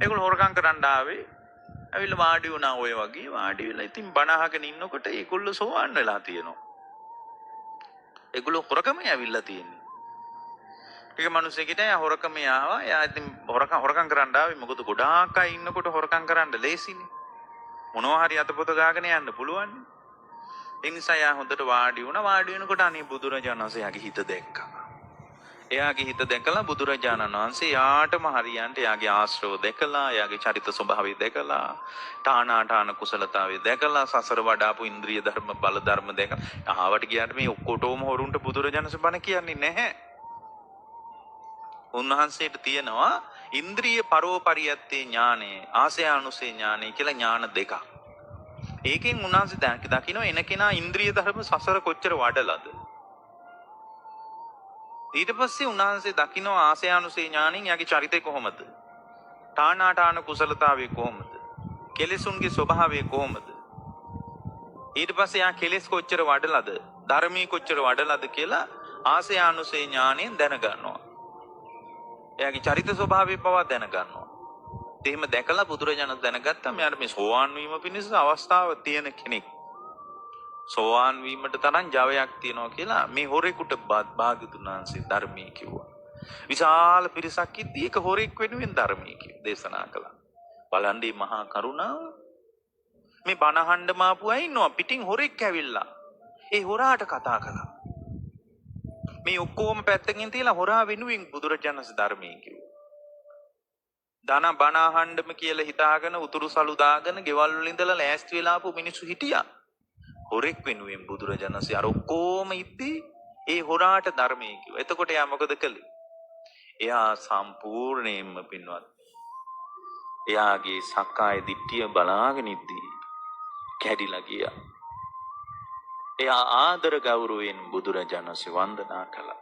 ඒගොල්ලෝ හොරකම් කරන්න ආවේ. ඇවිල්ලා වාඩි වුණා ඔය වගේ. වාඩි වෙලා ඉතින් බණ අහගෙන ඉන්නකොට ඒගොල්ලෝ සෝවන් වෙලා තියෙනවා. ඒගොල්ලෝ හොරකමේ ඇවිල්ලා තියෙන්නේ. ඒක මිනිස්සෙකිට හොරකමේ ආවා. එයා ඉතින් හොරකම් කරන්න ආවේ. මොකද ගොඩාක් අය ඉන්නකොට හොරකම් කරන්න ලේසිනේ. මොනවා හරි අතපොත ගාගෙන යන්න පුළුවන්. ඒ නිසා යා හොඳට වාඩි වුණා. වාඩි වෙනකොට අනේ බුදුරජාණන් වහන්සේ යාගේ හිත දැක්කා. එයාගේ හිත දැකලා බුදුරජාණන් වහන්සේ යාටම හරියන්ට යාගේ ආශ්‍රව දැකලා, යාගේ චරිත ස්වභාවය දැකලා, තානාඨාන කුසලතාවය දැකලා, සසර වඩාපු ඉන්ද්‍රිය ධර්ම බල ධර්ම දැකලා ආවට ගියාට මේ ඔක්කොටම හොරුන්ට බුදුරජාණන් බණ කියන්නේ නැහැ. උන්වහන්සේට තියෙනවා ඉන්ද්‍රිය පරෝපරියත්තේ ඥානෙ, ආසයානුසේ ඥානෙ කියලා ඥාන දෙකක්. ඒකෙන් උන්වහන්සේ දකින්න එන කෙනා ඉන්ද්‍රිය ධර්ම සසර කොච්චර වඩලාද. ඊට පස්සේ උන්වහන්සේ දකින්න ආසයානුසේ ඥානෙන් යාගේ චරිතය කොහොමද? තානාඨාන කුසලතාවය කොහොමද? කෙලෙසුන්ගේ ස්වභාවය කොහොමද? ඊට පස්සේ යා කෙලෙස් කොච්චර වඩලාද? ධර්මී කොච්චර වඩලාද කියලා ආසයානුසේ ඥානෙන් දැනගන්නවා. එයාගේ චරිත ස්වභාවය පවා දැනගන්නවා. එහෙම දැකලා බුදුරජාණන් දැනගත්තා මෙයාට මේ සෝවාන් වීම පිණිස අවස්ථාව තියෙන කෙනෙක්. සෝවාන් වීමට තරම් ජවයක් තියෙනවා කියලා මේ හොරෙකුට භාග්‍යතුන් වහන්සේ ධර්මයේ කිව්වා. විශාල පිරිසක් ඉද්දී එක හොරෙක් වෙනුවෙන් ධර්මයේ දේශනා කළා. බලන්නේ මහා කරුණාව. මේ බණ අහන්න මාපු අය ඉන්නවා පිටින් හොරෙක් ඇවිල්ලා. ඒ හොරාට කතා කළා. මේ ඔක්කොම පැත්තකින් තියලා හොරා වෙනුවෙන් බුදුරජාණන් ධර්මයේ කිව්වා. ධන බණ අහන්නම කියලා හිතාගෙන උතුරු සලු දාගෙන ගෙවල් වල ඉඳලා ලෑස්ති වෙලා ආපු මිනිස්සු හිටියා. හොරෙක් වෙනුවෙන් බුදුරජාණන් අර ඔක්කොම ඉද්දී ඒ හොරාට ධර්මයේ කිව්වා. එතකොට එයා මොකද කළේ? එයා සම්පූර්ණයෙන්ම පින්වත්. එයාගේ සක්කාය දිට්ඨිය බලාගෙන ඉද්දී කැඩිලා ගියා. එයා ආදර ගෞරවයෙන් බුදුරජාණන් වන්දනා කළා.